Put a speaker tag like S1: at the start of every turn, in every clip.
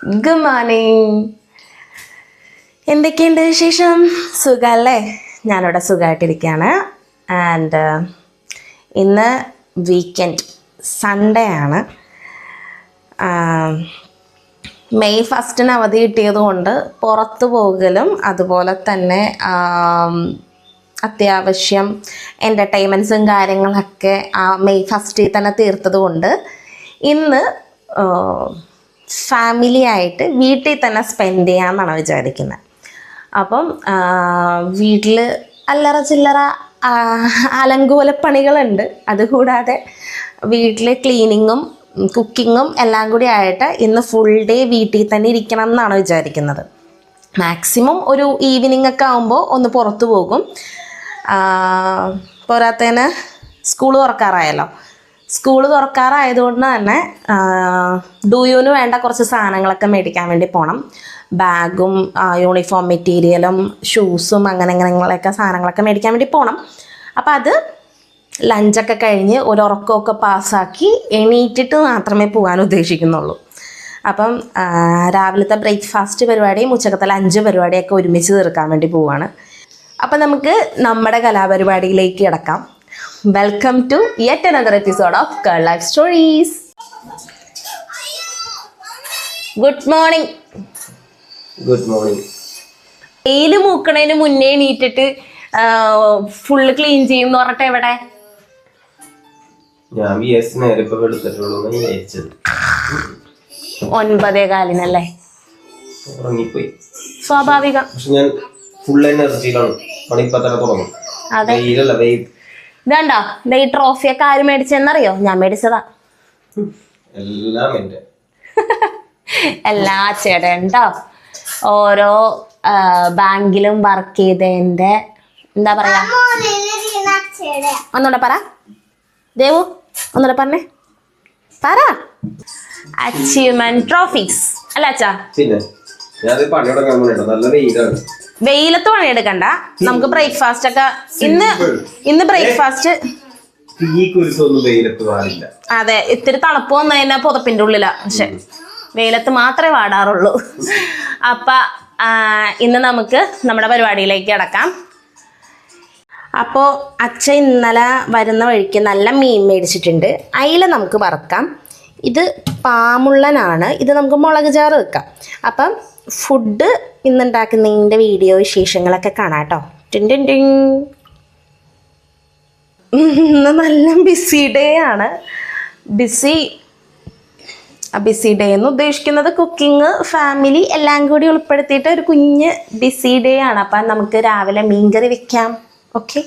S1: Good morning. എന്തൊക്കെയുണ്ട് വിശേഷം? സുഖമല്ലേ? ഞാനിവിടെ സുഖമായിട്ടിരിക്കുകയാണ്. ആൻഡ് ഇന്ന് വീക്കെൻഡ്, സൺഡേ ആണ്. മെയ് 1 അവധി കിട്ടിയത് കൊണ്ട് പുറത്തു പോകലും അതുപോലെ തന്നെ അത്യാവശ്യം എൻ്റർടൈൻമെൻറ്റ്സും കാര്യങ്ങളൊക്കെ മെയ് 1 തന്നെ തീർത്തത് കൊണ്ട് ഇന്ന് ഫാമിലി ആയിട്ട് വീട്ടിൽ തന്നെ സ്പെൻഡ് ചെയ്യാമെന്നാണ് വിചാരിക്കുന്നത്. അപ്പം വീട്ടിൽ അല്ലറ ചില്ലറ അലങ്കോലപ്പണികളുണ്ട്. അതുകൂടാതെ വീട്ടിൽ ക്ലീനിങ്ങും കുക്കിങ്ങും എല്ലാം കൂടി ആയിട്ട് ഇന്ന് ഫുൾ ഡേ വീട്ടിൽ തന്നെ ഇരിക്കണം എന്നാണ് വിചാരിക്കുന്നത്. മാക്സിമം ഒരു ഈവനിങ് ഒക്കെ ആകുമ്പോൾ ഒന്ന് പുറത്തു പോകും. പോരാത്തതിന് സ്കൂൾ തുറക്കാറായതുകൊണ്ട് തന്നെ ഡൂയുവിന് വേണ്ട കുറച്ച് സാധനങ്ങളൊക്കെ മേടിക്കാൻ വേണ്ടി പോകണം. ബാഗും യൂണിഫോം മെറ്റീരിയലും ഷൂസും അങ്ങനെയൊക്കെ സാധനങ്ങളൊക്കെ മേടിക്കാൻ വേണ്ടി പോകണം. അപ്പം അത് ലഞ്ചൊക്കെ കഴിഞ്ഞ് ഒരു ഉറക്കമൊക്കെ പാസ്സാക്കി എണീറ്റിട്ട് മാത്രമേ പോകാൻ ഉദ്ദേശിക്കുന്നുള്ളൂ. അപ്പം രാവിലത്തെ ബ്രേക്ക്ഫാസ്റ്റ് പരിപാടിയും ഉച്ചക്കത്തെ ലഞ്ച് പരിപാടിയൊക്കെ ഒരുമിച്ച് തീർക്കാൻ വേണ്ടി പോവുകയാണ്. അപ്പം നമുക്ക് നമ്മുടെ കലാപരിപാടിയിലേക്ക് കിടക്കാം. Welcome to yet another episode of girl life stories. Good morning.
S2: Good morning.
S1: വെയില് മൂക്കണതിന് മുന്നേ എണീറ്റിട്ട് ഫുള്ള് ക്ലീൻ ചെയ്യും എന്ന് പറഞ്ഞിട്ട് എവിടെ?
S2: ഞാൻ
S1: 9:15
S2: ഉറങ്ങിപ്പോയി.
S1: സ്വാഭാവികം.
S2: പക്ഷെ ഞാൻ ഫുൾ എനർജിയിലാണ്. തുടങ്ങും.
S1: അതെ, ഇതാണ്ടോ ഈ ട്രോഫിയൊക്കെ ആര് മേടിച്ചെന്നറിയോ? ഞാൻ മേടിച്ചതാ. എല്ലാ ചേട്ടണ്ടോ ഓരോ ബാങ്കിലും വർക്ക് ചെയ്തതിന്റെ എന്താ പറയാ, ഒന്നുകൂടെ പറ ദേവു, ഒന്നുകൂടെ പറഞ്ഞേ, പറ. അച്ചീവ്മെന്റ് ട്രോഫീസ് അല്ല അച്ഛാ? വെയിലത്ത് പണിയെടുക്കണ്ട, നമുക്ക് ബ്രേക്ക്ഫാസ്റ്റ് ഒക്കെ ഇന്ന് ബ്രേക്ക്ഫാസ്റ്റ്. അതെ, ഇത്തിരി തണുപ്പ് വന്നു കഴിഞ്ഞാൽ പുതപ്പിന്റെ ഉള്ളിലാ, പക്ഷെ വെയിലത്ത് മാത്രമേ വാടാറുള്ളൂ. അപ്പൊ ഇന്ന് നമുക്ക് നമ്മുടെ പരിപാടിയിലേക്ക് കിടക്കാം. അപ്പോൾ അച്ഛൻ ഇന്നലെ വരുന്ന വഴിക്ക് നല്ല മീൻ മേടിച്ചിട്ടുണ്ട്. അയില നമുക്ക് വറക്കാം. ഇത് പാമുള്ളനാണ്. ഇത് നമുക്ക് മുളക് ചാറ് വെക്കാം. അപ്പം ഫുഡ് ഇന്നുണ്ടാക്കുന്നതിൻ്റെ വീഡിയോ വിശേഷങ്ങളൊക്കെ കാണാം കേട്ടോ. ഇന്ന് നല്ല ബിസി ഡേ ആണ്. ബിസി ഡേ എന്ന് ഉദ്ദേശിക്കുന്നത് കുക്കിംഗ്, ഫാമിലി എല്ലാം കൂടി ഉൾപ്പെടുത്തിയിട്ട് ഒരു കുഞ്ഞ് ബിസി ഡേ ആണ്. അപ്പം നമുക്ക് രാവിലെ മീൻകറി വെക്കാം. ഓക്കെ,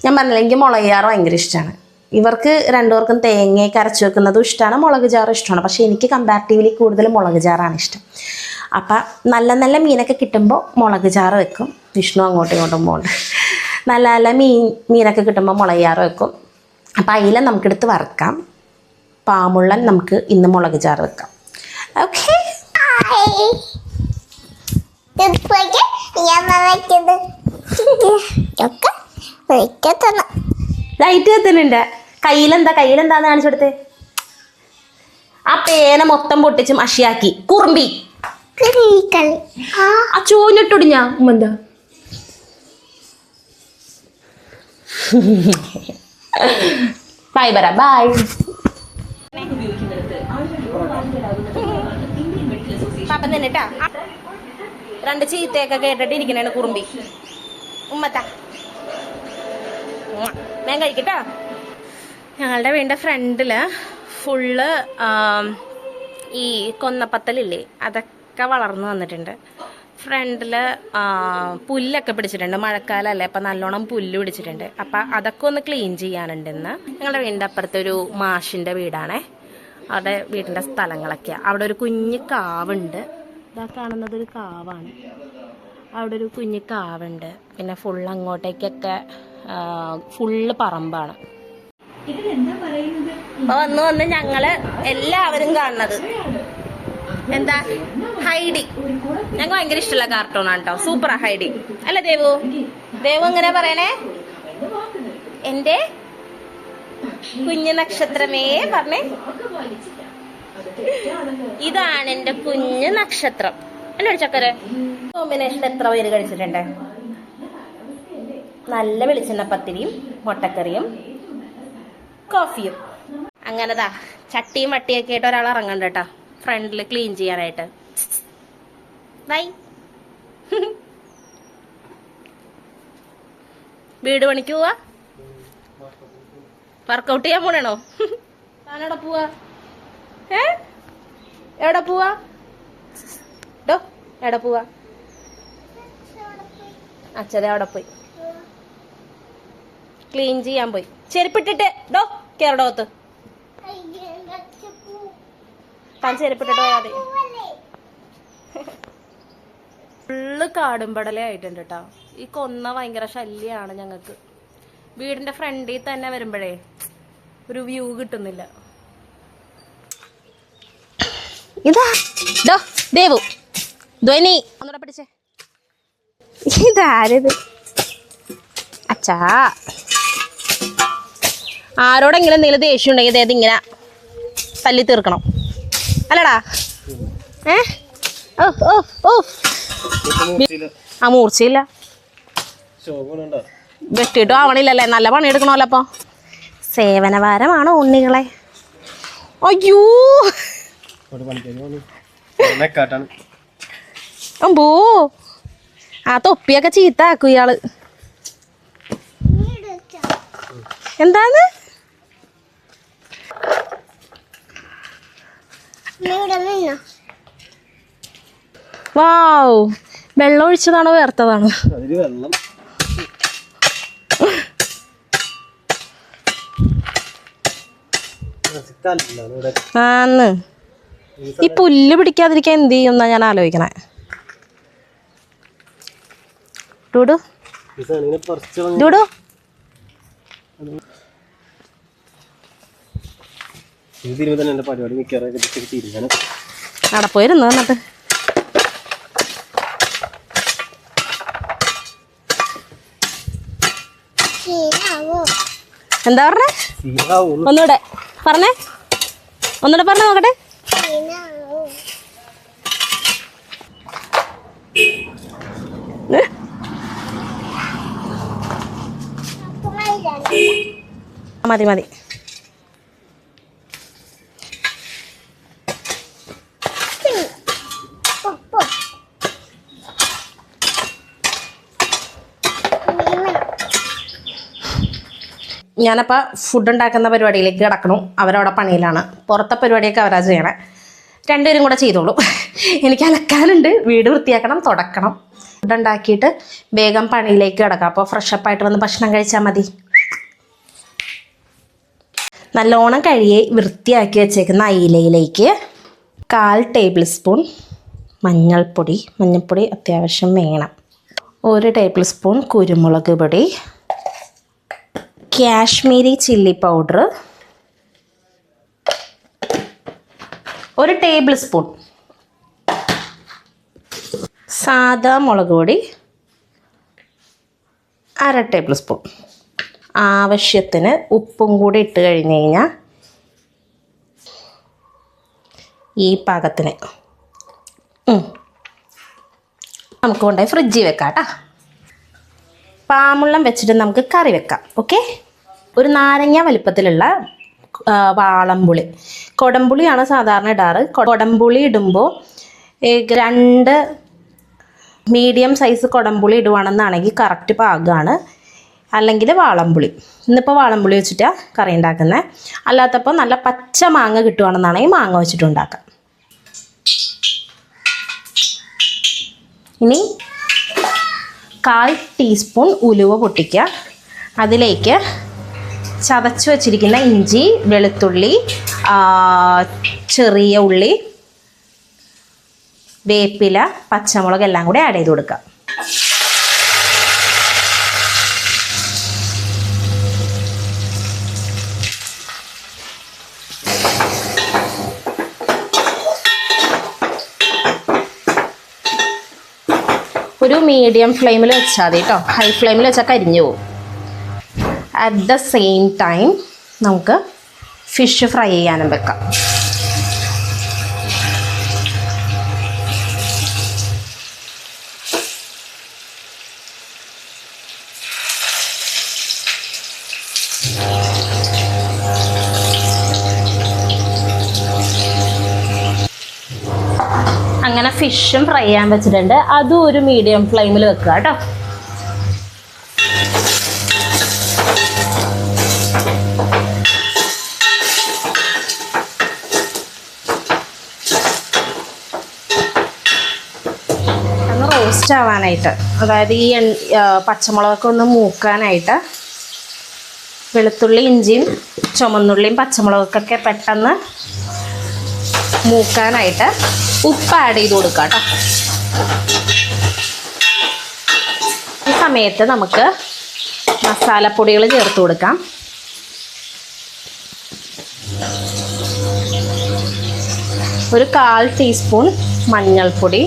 S1: ഞാൻ പറഞ്ഞില്ല, എനിക്ക് മുളക് ചാറ് ഭയങ്കര ഇഷ്ടമാണ്. ഇവർക്ക് രണ്ടുപേർക്കും തേങ്ങയൊക്കെ അരച്ച് വെക്കുന്നതും ഇഷ്ടമാണ്, മുളക് ചാറ് ഇഷ്ടമാണ്. പക്ഷേ എനിക്ക് കമ്പാരിറ്റീവ്ലി കൂടുതൽ മുളക് ചാറാണ് ഇഷ്ടം. അപ്പം നല്ല നല്ല മീനൊക്കെ കിട്ടുമ്പോൾ മുളക് ചാറ് വെക്കും. വിഷ്ണു അങ്ങോട്ടും ഇങ്ങോട്ടും പോകുന്നുണ്ട്. നല്ല നല്ല മീനൊക്കെ കിട്ടുമ്പോൾ മുളക് ചാറ് വെക്കും. അപ്പം അയില നമുക്കെടുത്ത് വറക്കാം. പാമുള്ളൻ നമുക്ക് ഇന്ന് മുളക് ചാറ് വെക്കാം. ഓക്കെ, ലൈറ്റ് കത്തുന്നുണ്ട്. കയ്യിലെന്താന്ന് കാണിച്ചെടുത്തേ. ആ പേന മൊത്തം പൊട്ടിച്ച് മഷിയാക്കി കുറുമ്പി ആ ചോഞ്ഞിട്ടൊടിഞ്ഞ ഉമ്മെന്താ? ബൈ പറ, ബൈ. പാപ്പൻ തന്നെട്ടാ, 2 ചീത്തയൊക്കെ കേട്ടിട്ട് ഇരിക്കണേണ് കുറുമ്പി. ഉമ്മത്താ ഞാൻ കഴിക്കട്ടാ. ഞങ്ങളുടെ വീടിൻ്റെ ഫ്രണ്ടില് ഫുള്ള് ഈ കൊന്നപ്പത്തലില്ലേ, അതൊക്കെ വളർന്നു വന്നിട്ടുണ്ട്. ഫ്രണ്ടിൽ പുല്ലൊക്കെ പിടിച്ചിട്ടുണ്ട്. മഴക്കാലമല്ലേ, അപ്പം നല്ലോണം പുല്ല് പിടിച്ചിട്ടുണ്ട്. അപ്പം അതൊക്കെ ഒന്ന് ക്ലീൻ ചെയ്യാനുണ്ട് ഇന്ന്. ഞങ്ങളുടെ വീടിൻ്റെ അപ്പുറത്തൊരു മാഷിൻ്റെ വീടാണേ. അവിടെ വീടിൻ്റെ സ്ഥലങ്ങളൊക്കെയാണ്. അവിടെ ഒരു കുഞ്ഞ് കാവുണ്ട്. ഇതാ കാണുന്നത് ഒരു കാവാണ്. അവിടെ ഒരു കുഞ്ഞ് കാവുണ്ട്. പിന്നെ ഫുള്ള് അങ്ങോട്ടേക്കൊക്കെ ഫുള്ള് പറമ്പാണ്. അപ്പൊ വന്ന് ഞങ്ങള് എല്ലാവരും കാണുന്നത് എന്താ, ഹൈഡി. ഞങ്ങൾക്ക് ഭയങ്കര ഇഷ്ടമുള്ള കാർട്ടൂണാണ് കേട്ടോ. സൂപ്പറാ ഹൈഡി അല്ല ദേവു? ദേവു എങ്ങനെ പറയണേ? എന്റെ കുഞ്ഞു നക്ഷത്രമേ പറഞ്ഞേ. ഇതാണ് എൻ്റെ കുഞ്ഞ് നക്ഷത്രം അല്ലേ ചക്കര. കോമ്പിനേഷൻ എത്ര പേര് കഴിച്ചിട്ടുണ്ട്? നല്ല വെളിച്ചെണ്ണ പത്തിരിയും മുട്ടക്കറിയും കോഫിയും. അങ്ങനെതാ ചട്ടിയും വട്ടിയൊക്കെ ആയിട്ട് ഒരാൾ ഇറങ്ങണ്ട കേട്ടോ ഫ്രണ്ടിൽ ക്ലീൻ ചെയ്യാനായിട്ട്. ബൈ. വീട് പണിക്ക് പോവാ? വർക്കൗട്ട് ചെയ്യാൻ പോണേണോ? താനെവിടെ പോവാ? എവിടെ പോവാ? ഡോ എവിടെ പോവാ? അച്ഛനെ അവിടെ പോയി ക്ലീൻ ചെയ്യാൻ പോയി. ചെരുപ്പിട്ടിട്ട് ഡോ കേരടോത്ത് താൻ ചെരുപ്പിട്ടിട്ട് പോയാ മതി. ഫുള്ള് കാടുംപടലേ ആയിട്ടുണ്ട് കേട്ടോ. ഈ കൊന്ന ഭയങ്കര ശല്യാണ് ഞങ്ങൾക്ക്. വീടിന്റെ ഫ്രണ്ടിൽ തന്നെ വരുമ്പോഴേ ഒരു വ്യൂ കിട്ടുന്നില്ല. ഇതാ ഡോ ദേവു ധ്വനി ഒന്നുകൂടെ പഠിച്ചേ. ഇതാരത്? അച്ഛാ ആരോടെങ്കിലും എന്തെങ്കിലും ദേഷ്യം ഉണ്ടെങ്കിൽ ഇതേത് ഇങ്ങനെ തല്ലി തീർക്കണം അല്ലടാ. ഓ ഓ ഓ ആ മൂർച്ചയില്ല, വെട്ടിയിട്ടും ആവണില്ലല്ലേ. നല്ല പണി എടുക്കണമല്ലോ. അപ്പൊ സേവനവാരമാണോ ഉണ്ണികളെ? അയ്യോ അമ്പോ ആ തൊപ്പിയൊക്കെ ചീത്താക്കും ഇയാള്. എന്താണ് വാവ്, വെള്ളം ഒഴിച്ചതാണോ വേർത്തതാണോ? ആന്ന് ഈ പുല്ല് പിടിക്കാതിരിക്കാൻ എന്ത് ചെയ്യുന്ന ഞാൻ ആലോചിക്കണേ. ഡൂഡു ഡൂഡു അവിടെ പോയിരുന്നു എന്നിട്ട് എന്താ പറഞ്ഞേ? ഒന്നൂടെ പറഞ്ഞേ, ഒന്നൂടെ പറഞ്ഞേ നോക്കട്ടെ. മതി മതി. ഞാനപ്പോൾ ഫുഡ് ഉണ്ടാക്കുന്ന പരിപാടിയിലേക്ക് കിടക്കണം. അവരവിടെ പണിയിലാണ്. പുറത്തെ പരിപാടിയൊക്കെ അവരാ ചെയ്യണേ. രണ്ടുപേരും കൂടെ ചെയ്തോളൂ. എനിക്ക് അലക്കാനുണ്ട്, വീട് വൃത്തിയാക്കണം, തുടക്കണം. ഫുഡ് ഉണ്ടാക്കിയിട്ട് വേഗം പണിയിലേക്ക് കിടക്കാം. അപ്പോൾ ഫ്രഷപ്പായിട്ട് വന്ന് ഭക്ഷണം കഴിച്ചാൽ മതി. നല്ലോണം കഴുകി വൃത്തിയാക്കി വെച്ചേക്കുന്ന അയിലയിലേക്ക് 1/4 ടേബിൾ സ്പൂൺ മഞ്ഞൾപ്പൊടി അത്യാവശ്യം വേണം. 1 ടേബിൾ സ്പൂൺ കുരുമുളക് പൊടി, Kashmiri chilli powder 1 table spoon, സാദാ മുളക് പൊടി 1/2 ടേബിൾ സ്പൂൺ, ആവശ്യത്തിന് ഉപ്പും കൂടി ഇട്ട് കഴിഞ്ഞ് കഴിഞ്ഞാൽ ഈ പാകത്തിന് നമുക്ക് കൊണ്ടുപോയി ഫ്രിഡ്ജിൽ വെക്കാം കേട്ടോ. പാമുള്ളം വെച്ചിട്ട് നമുക്ക് കറി വെക്കാം. ഓക്കെ. ഒരു നാരങ്ങ വലിപ്പത്തിലുള്ള വാളംപുളി, കൊടംപുളിയാണ് സാധാരണ ഇടാറ്. കൊടംപുളി ഇടുമ്പോൾ 2 മീഡിയം സൈസ് കൊടംപുളി ഇടുവാണെന്നാണെങ്കിൽ കറക്റ്റ് പാകമാണ്. അല്ലെങ്കിൽ വാളംപുളി. ഇന്നിപ്പോൾ വാളംപുളി വെച്ചിട്ടാണ് കറി ഉണ്ടാക്കുന്നത്. അല്ലാത്തപ്പോൾ നല്ല പച്ച മാങ്ങ കിട്ടുവാണെന്നാണെങ്കിൽ മാങ്ങ വെച്ചിട്ട് ഉണ്ടാക്കാം. ഇനി 1/4 ടീസ്പൂൺ ഉലുവ പൊട്ടിക്കുക. അതിലേക്ക് ചതച്ച് വച്ചിരിക്കുന്ന ഇഞ്ചി, വെളുത്തുള്ളി, ചെറിയ ഉള്ളി, വേപ്പില, പച്ചമുളക് എല്ലാം കൂടി ആഡ് ചെയ്ത് കൊടുക്കുക. ഒരു മീഡിയം ഫ്ലെയിമിൽ വെച്ചാൽ മതി കേട്ടോ. ഹൈ ഫ്ലെയിമിൽ വെച്ചാൽ കരിഞ്ഞു പോകും. അറ്റ് ദ സെയിം ടൈം നമുക്ക് ഫിഷ് ഫ്രൈ ചെയ്യാനും വെക്കാം. അങ്ങനെ ഫിഷും ഫ്രൈ ചെയ്യാൻ വെച്ചിട്ടുണ്ട്. അതും ഒരു മീഡിയം ഫ്ലെയിമിൽ വെക്കുക കേട്ടോ. റോസ്റ്റ് ആവാനായിട്ട്, അതായത് ഈ പച്ചമുളകൊക്കെ ഒന്ന് മൂക്കാനായിട്ട് വെളുത്തുള്ളി ഇഞ്ചിയും ചുമന്നുള്ളിയും പച്ചമുളകൊക്കെ പെട്ടെന്ന് മൂക്കാനായിട്ട് ഉപ്പ് ആഡ് ചെയ്ത് കൊടുക്കുക കേട്ടോ. ഈ സമയത്ത് നമുക്ക് മസാലപ്പൊടികൾ ചേർത്ത് കൊടുക്കാം. ഒരു 1/4 ടീസ്പൂൺ മഞ്ഞൾപ്പൊടി,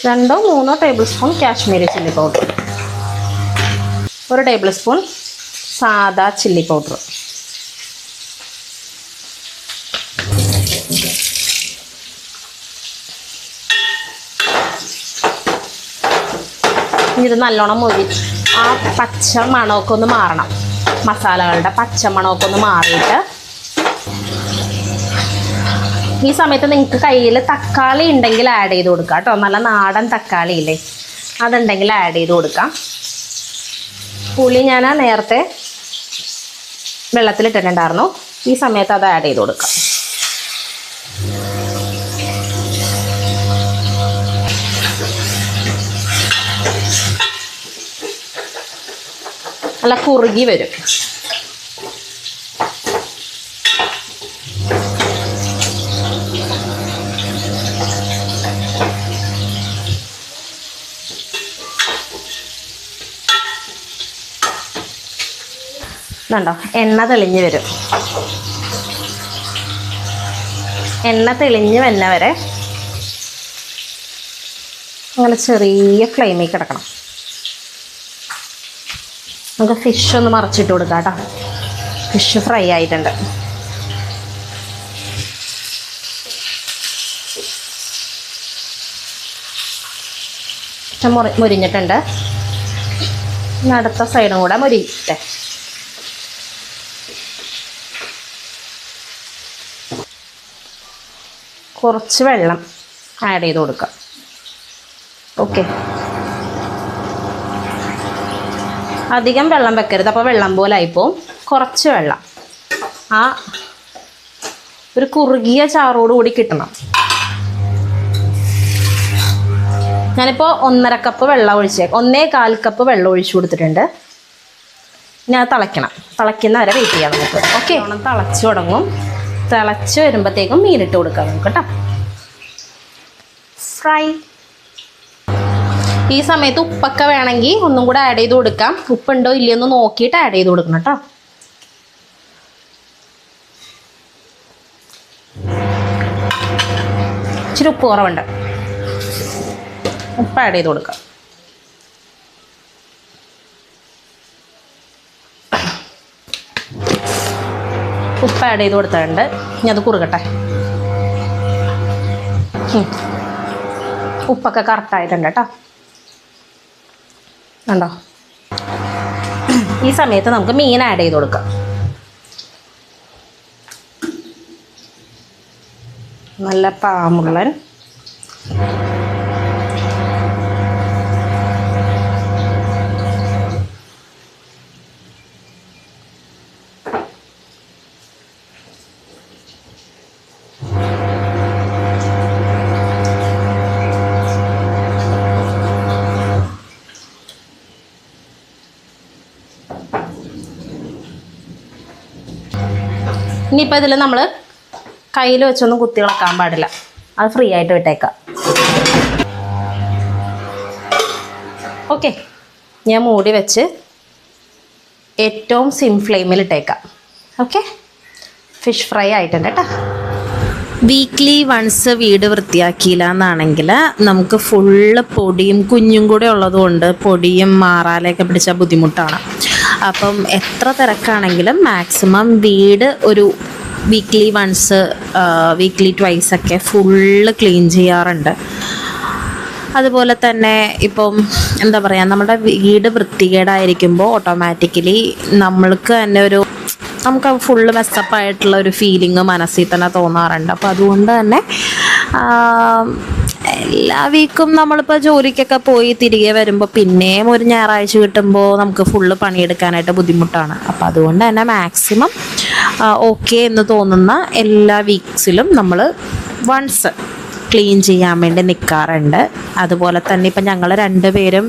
S1: 2-3 table spoon Kashmiri chilli powder, 1 table spoon സാദാ ചില്ലി പൗഡർ, ഇത് നല്ലോണം ആ പച്ച മണമൊക്കെ ഒന്ന് മാറണം. മസാലകളുടെ പച്ച മണമൊക്കെ ഒന്ന് മാറിയിട്ട് ഈ സമയത്ത് നിങ്ങൾക്ക് കയ്യിൽ തക്കാളി ഉണ്ടെങ്കിൽ ആഡ് ചെയ്ത് കൊടുക്കാം കേട്ടോ. നല്ല നാടൻ തക്കാളി ഇല്ലേ, അതുണ്ടെങ്കിൽ ആഡ് ചെയ്ത് കൊടുക്കാം. പുളി ഞാൻ നേരത്തെ വെള്ളത്തിലിട്ടിട്ടുണ്ടായിരുന്നു. ഈ സമയത്ത് അത് ആഡ് ചെയ്ത് കൊടുക്കാം. നല്ല കുറുകി വരും. ണ്ടോ എണ്ണ തെളിഞ്ഞ് വരും. എണ്ണ തെളിഞ്ഞ് വന്നവരെ അങ്ങനെ ചെറിയ ഫ്ലെയിമിൽ കിടക്കണം. നമുക്ക് ഫിഷ് ഒന്ന് മറിച്ചിട്ട് കൊടുക്കാം കേട്ടോ. ഫിഷ് ഫ്രൈ ആയിട്ടുണ്ട്. മുരിഞ്ഞിട്ടുണ്ട്. അടുത്ത സൈഡും കൂടെ മുരിട്ടെ. കുറച്ച് വെള്ളം ആഡ് ചെയ്ത് കൊടുക്കാം. ഓക്കെ, അധികം വെള്ളം വെക്കരുത്, അപ്പോൾ വെള്ളം പോലെ ആയിപ്പോവും. കുറച്ച് വെള്ളം, ആ ഒരു കുറുകിയ ചാറോട് കൂടി കിട്ടണം. ഞാനിപ്പോൾ 1.5 കപ്പ് വെള്ളം 1.25 കപ്പ് വെള്ളം ഒഴിച്ചു കൊടുത്തിട്ടുണ്ട്. ഇനി അത് തിളയ്ക്കണം. തിളയ്ക്കുന്ന വരെ വെയിറ്റ് ചെയ്യാം നമുക്ക്. ഓക്കെ, തിളച്ച് തുടങ്ങും. തിളച്ച് വരുമ്പോഴത്തേക്കും മീനിട്ട് കൊടുക്കാം നമുക്ക് കേട്ടോ. ഫ്രൈ. ഈ സമയത്ത് ഉപ്പൊക്കെ വേണമെങ്കിൽ ഒന്നും കൂടെ ആഡ് ചെയ്ത് കൊടുക്കാം. ഉപ്പുണ്ടോ ഇല്ലയെന്ന് നോക്കിയിട്ട് ആഡ് ചെയ്ത് കൊടുക്കണം കേട്ടോ. ഇച്ചിരി ഉപ്പ് കുറവുണ്ട്, ഉപ്പ് ആഡ് ചെയ്ത് കൊടുക്കാം. ഉപ്പ് ആഡ് ചെയ്ത് കൊടുത്തിട്ടുണ്ട്. ഇനി അത് കുറുകട്ടെ. ഉപ്പൊക്കെ കറക്റ്റായിട്ടുണ്ട് കേട്ടോ. കണ്ടോ? ഈ സമയത്ത് നമുക്ക് മീൻ ആഡ് ചെയ്ത് കൊടുക്കാം. നല്ല പാമുള്ളൻ, ഇനിയിപ്പോൾ ഇതിൽ നമ്മൾ കയ്യിൽ വെച്ചൊന്നും കുത്തി ഇളക്കാൻ പാടില്ല. അത് ഫ്രീ ആയിട്ട് വിട്ടേക്കാം. ഓക്കെ, ഞാൻ മൂടി വെച്ച് ഏറ്റവും സിം ഫ്ലെയിമിൽ ഇട്ടേക്കാം. ഓക്കെ, ഫിഷ് ഫ്രൈ ആയിട്ടുണ്ട് കേട്ടോ. വീക്ക്ലി വൺസ് വീട് വൃത്തിയാക്കിയില്ല എന്നാണെങ്കിൽ നമുക്ക് ഫുള്ള് പൊടിയും കുഞ്ഞും കൂടെ ഉള്ളതുകൊണ്ട് പൊടിയും മാറാലയൊക്കെ പിടിച്ച ബുദ്ധിമുട്ടാണ്. അപ്പം എത്ര തിരക്കാണെങ്കിലും മാക്സിമം വീട് ഒരു വീക്ക്ലി വൺസ് വീക്ക്ലി ട്വൈസ് ഒക്കെ ഫുള്ള് ക്ലീൻ ചെയ്യാറുണ്ട്. അതുപോലെ തന്നെ ഇപ്പം എന്താ പറയുക, നമ്മുടെ വീട് വൃത്തികേടായിരിക്കുമ്പോൾ ഓട്ടോമാറ്റിക്കലി നമ്മൾക്ക് തന്നെ ഒരു നമുക്ക് ഫുള്ള് മെസ്സപ്പായിട്ടുള്ള ഒരു ഫീലിംഗ് മനസ്സിൽ തന്നെ തോന്നാറുണ്ട്. അപ്പോൾ അതുകൊണ്ട് തന്നെ എല്ലാ വീക്കും നമ്മളിപ്പോൾ ജോലിക്കൊക്കെ പോയി തിരികെ വരുമ്പോൾ പിന്നെയും ഒരു ഞായറാഴ്ച കിട്ടുമ്പോൾ നമുക്ക് ഫുള്ള് പണിയെടുക്കാനായിട്ട് ബുദ്ധിമുട്ടാണ്. അപ്പോൾ അതുകൊണ്ട് തന്നെ മാക്സിമം ഓക്കെ എന്ന് തോന്നുന്ന എല്ലാ വീക്സിലും നമ്മൾ വൺസ് ക്ലീൻ ചെയ്യാൻ വേണ്ടി നിൽക്കാറുണ്ട്. അതുപോലെ തന്നെ ഇപ്പം ഞങ്ങൾ രണ്ടുപേരും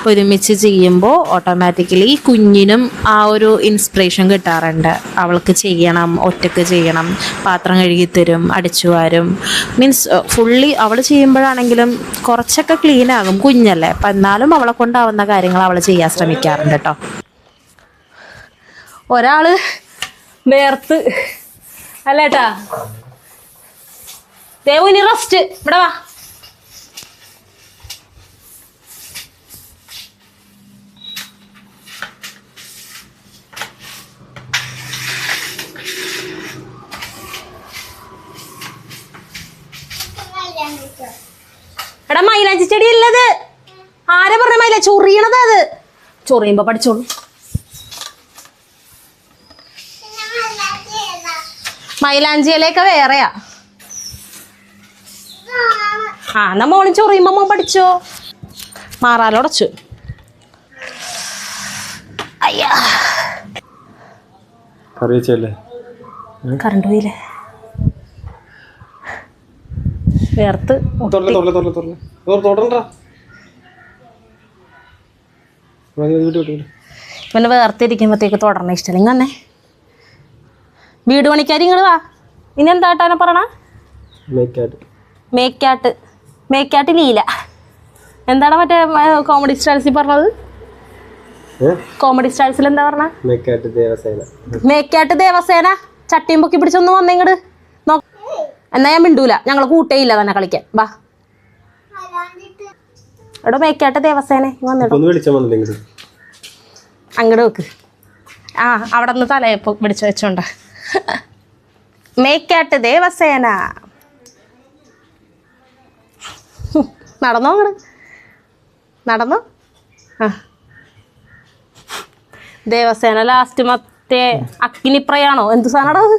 S1: ഒരുമിച്ച് ചെയ്യുമ്പോൾ ഓട്ടോമാറ്റിക്കലി കുഞ്ഞിനും ആ ഒരു ഇൻസ്പിറേഷൻ കിട്ടാറുണ്ട്. അവൾക്ക് ചെയ്യണം, ഒറ്റയ്ക്ക് ചെയ്യണം, പാത്രം കഴുകി തരും, അടിച്ചു വാരും. മീൻസ് ഫുള്ളി അവൾ ചെയ്യുമ്പോഴാണെങ്കിലും കുറച്ചൊക്കെ ക്ലീൻ ആകും, കുഞ്ഞല്ലേ. അപ്പം എന്നാലും അവളെ കൊണ്ടാവുന്ന കാര്യങ്ങൾ അവൾ ചെയ്യാൻ ശ്രമിക്കാറുണ്ട് കേട്ടോ.
S3: ഒരാൾ വേർത്ത് അല്ലേട്ടാ ദേവുനി റെസ്റ്റ് ഇവിടെ വാ. എടാ മൈലാഞ്ചി ചെടി അല്ലത്. ആരെ പറഞ്ഞ മൈല ചൊറിയണത്? അത് ചൊറിയുമ്പോ പഠിച്ചോളൂ. മൈലാഞ്ചി ഇലയൊക്കെ വേറെയാ. എന്നാ മോളിൽ ചൊറിയുമ്പോ മോൻ പഠിച്ചോ. മാറാലോടച്ചു. അയ്യാ കറണ്ട് പോയില്ലേ? വേർത്ത് പിന്നെ വേർത്തിരിക്കുമ്പോഴത്തേക്ക് തുടർന്ന ഇഷ്ടമല്ല. ഇങ്ങനെ വീട് പണിക്കാർ നിങ്ങൾ വാ. ഇനി എന്താട്ടാനെ പറയണ? മേക്കാട്ട് ലീല. എന്താണ് മറ്റേ കോമഡി സ്റ്റാഴ്സിൽ പറഞ്ഞത്? കോമഡി സ്റ്റാഴ്സിൽ എന്താ പറഞ്ഞ? മേക്കാട്ട് ദേവസേന. ചട്ടിയും പൊക്കി പിടിച്ചൊന്ന് വന്നേ ഇങ്ങട്. എന്നാ ഞാൻ മിണ്ടൂല. ഞങ്ങൾ കൂട്ടേയില്ല തന്നെ കളിക്കാൻ. വാ എടോ മേക്കാട്ട് ദേവസേനെ വന്നിട്ടോ. അങ്ങോട്ട് വെക്ക്. അവിടെ നിന്ന് തലയപ്പ് പിടിച്ചു വെച്ചോണ്ട. മേക്കാട്ട് ദേവസേന. നടന്നോ അങ്ങട്? നടന്നോ? ദേവസേന ലാസ്റ്റ് മറ്റേ അഗ്നിപ്രയാണോ എന്ത് സാധനടാ അത്?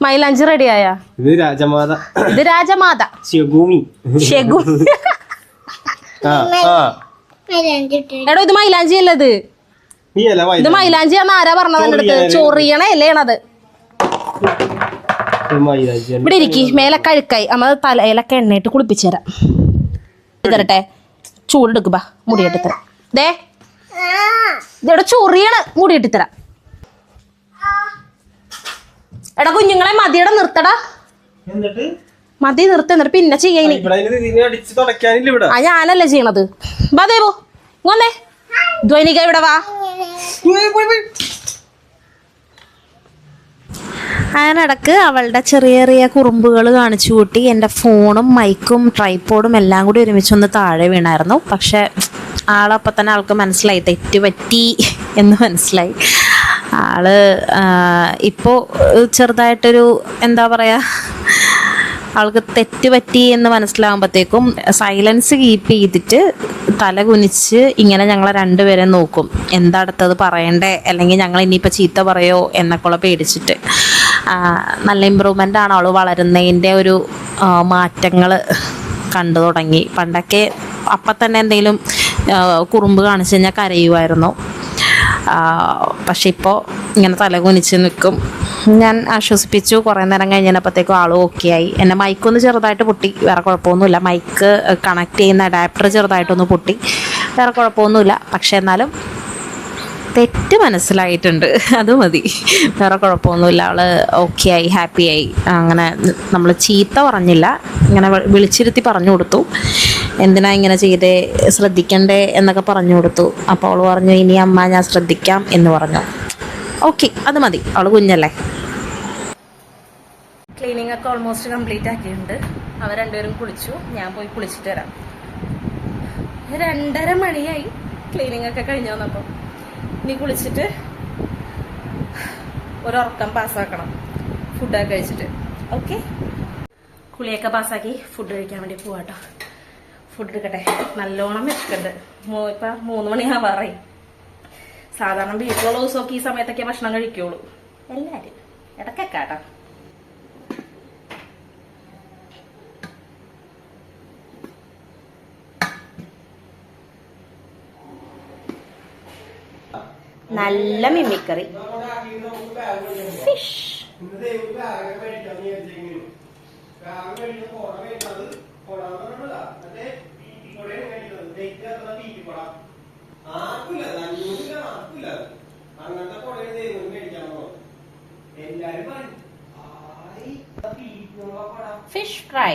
S3: മൈലാഞ്ചി റെഡിയായ? ഇത് രാജമാത. എടോ ഇത് മൈലാഞ്ചി അല്ലത്. ഇത് മൈലാഞ്ചിയാന്ന് ആരാ പറഞ്ഞത് എൻ്റെ അടുത്ത്? ചൊറിയണ അല്ലേണത്. ഇവിടെ ഇരിക്കി. മേലെ കഴുക്കായി. നമ്മൾ തലയിലൊക്കെ എണ്ണയിട്ട് കുളിപ്പിച്ചു തരാം. തരട്ടെ? ചൂടെടുക്കുമ്പോ മുടിയിട്ട് തരാം. ദേ ഇതോടെ ചൊറിയണ മുടിയിട്ട് തരാം. എടാ കുഞ്ഞുങ്ങളെ മതിയുടെ നിർത്തടാ. മതി നിർത്ത. എന്നിട്ട് പിന്നെ ചെയ്യാനി. ഞാനല്ലേ ചെയ്യണത്. വാ ദേവു വന്നേ. ധ്വനിക ഇവിടെ വാ.
S1: അതിനിടക്ക് അവളുടെ ചെറിയ ചെറിയ കുറുമ്പുകൾ കാണിച്ചു കൂട്ടി എൻ്റെ ഫോണും മൈക്കും ട്രൈപ്പോഡും എല്ലാം കൂടി ഒരുമിച്ചൊന്ന് താഴെ വീണായിരുന്നു. പക്ഷെ ആളപ്പം തന്നെ ആൾക്ക് മനസ്സിലായി തെറ്റ് പറ്റി എന്ന് മനസ്സിലായി. ആള് ഇപ്പോൾ ചെറുതായിട്ടൊരു എന്താ പറയുക, ആൾക്ക് തെറ്റ് പറ്റി എന്ന് മനസ്സിലാകുമ്പോഴത്തേക്കും സൈലൻസ് കീപ്പ് ചെയ്തിട്ട് തല കുനിച്ച് ഇങ്ങനെ ഞങ്ങളെ രണ്ടുപേരെ നോക്കും. എന്താ അടുത്തത് പറയണ്ടേ, അല്ലെങ്കിൽ ഞങ്ങൾ ഇനിയിപ്പോൾ ചീത്ത പറയോ എന്നൊക്കെയുള്ള പേടിച്ചിട്ട്. നല്ല ഇമ്പ്രൂവ്മെൻ്റ് ആണ്. അവൾ വളരുന്നതിൻ്റെ ഒരു മാറ്റങ്ങൾ കണ്ടു തുടങ്ങി. പണ്ടൊക്കെ അപ്പം തന്നെ എന്തെങ്കിലും കുറുമ്പ് കാണിച്ചു കഴിഞ്ഞാൽ കരയുമായിരുന്നു. പക്ഷെ ഇപ്പോൾ ഇങ്ങനെ തല കുനിച്ച് നിൽക്കും. ഞാൻ ആശ്വസിപ്പിച്ചു. കുറേ നേരം കഴിഞ്ഞപ്പോഴത്തേക്കും ആൾ ഓക്കെ ആയി. എൻ്റെ മൈക്കൊന്ന് ചെറുതായിട്ട് പൊട്ടി, വേറെ കുഴപ്പമൊന്നുമില്ല. മൈക്ക് കണക്ട് ചെയ്യുന്ന അഡാപ്റ്റർ ചെറുതായിട്ടൊന്ന് പൊട്ടി, വേറെ കുഴപ്പമൊന്നുമില്ല. പക്ഷെ എന്നാലും തെറ്റ് മനസ്സിലായിട്ടുണ്ട്, അത് മതി. വേറെ കുഴപ്പമൊന്നുമില്ല. അവൾ ഓക്കെ ആയി, ഹാപ്പി ആയി. അങ്ങനെ നമ്മൾ ചീത്ത പറഞ്ഞില്ല, ഇങ്ങനെ വിളിച്ചിരുത്തി പറഞ്ഞു കൊടുത്തു. എന്തിനാ ഇങ്ങനെ ചെയ്തേ, ശ്രദ്ധിക്കണ്ടേ എന്നൊക്കെ പറഞ്ഞു കൊടുത്തു. അപ്പോൾ അവൾ പറഞ്ഞു ഇനി അമ്മ ഞാൻ ശ്രദ്ധിക്കാം എന്ന് പറഞ്ഞു. ഓക്കെ, അത് മതി. അവൾ കുഞ്ഞല്ലേ. ക്ലീനിങ് ഒക്കെ ഓൾമോസ്റ്റ് കംപ്ലീറ്റ് ആക്കിയിട്ടുണ്ട്. അവർ രണ്ടുപേരും കുളിച്ചു. ഞാൻ പോയി കുളിച്ചിട്ട് വരാം. 2:30 മണിയായി ക്ലീനിങ് ഒക്കെ കഴിഞ്ഞ് വന്നപ്പോൾ. ഇനി കുളിച്ചിട്ട് ഒരുറക്കം പാസ്സാക്കണം ഫുഡൊക്കെ കഴിച്ചിട്ട്. ഓക്കെ, കുളിയൊക്കെ പാസ്സാക്കി ഫുഡ് കഴിക്കാൻ വേണ്ടി പോവാട്ടോ.
S3: ഫുഡ് എടുക്കട്ടെ. നല്ലോണം വെച്ചിട്ടുണ്ട്. ഇപ്പം 3 മണിയാവാറായി. സാധാരണ വീട്ടിലുള്ള ദിവസമൊക്കെ ഈ സമയത്തൊക്കെ ഭക്ഷണം കഴിക്കുള്ളൂ എല്ലാവരും. ഇടയ്ക്കൊക്കെ കേട്ടോ. നല്ല mimicry fish. Fish fry.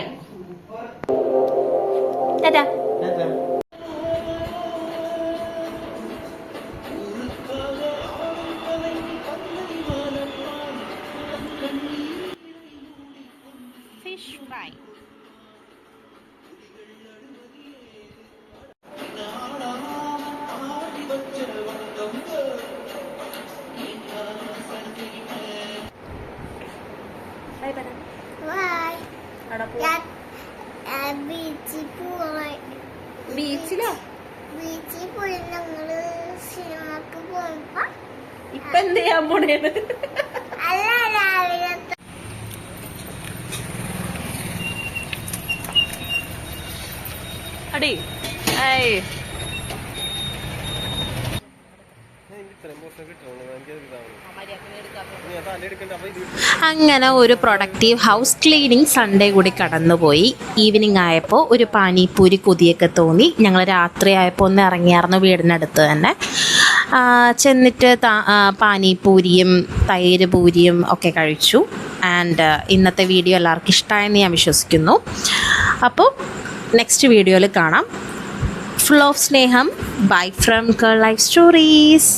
S3: Tata. Fish fry. ബീച്ചിലോ?
S4: ബീച്ചിൽ പോയി ഞങ്ങള് സിനിമക്ക് പോയപ്പോ
S3: ഇപ്പൊ എന്ത് ചെയ്യാൻ പോണേന്ന്?
S4: അല്ല രാവിലെ
S3: അടി
S1: അങ്ങനെ ഒരു പ്രൊഡക്റ്റീവ് ഹൗസ് ക്ലീനിങ് സൺഡേ കൂടി കടന്നുപോയി. ഈവനിങ് ആയപ്പോൾ ഒരു പാനിപ്പൂരി കൊതിയൊക്കെ തോന്നി. ഞങ്ങൾ രാത്രി ആയപ്പോൾ ഒന്ന് ഇറങ്ങിയായിരുന്നു വീടിനടുത്ത് തന്നെ. ചെന്നിട്ട് പാനിപ്പൂരിയും തൈര് പൂരിയും ഒക്കെ കഴിച്ചു. ആൻഡ് ഇന്നത്തെ വീഡിയോ എല്ലാവർക്കും ഇഷ്ടമായെന്ന് ഞാൻ വിശ്വസിക്കുന്നു. അപ്പോൾ നെക്സ്റ്റ് വീഡിയോയിൽ കാണാം. ഫുൾ ഓഫ് സ്നേഹം. Bye from girl life stories.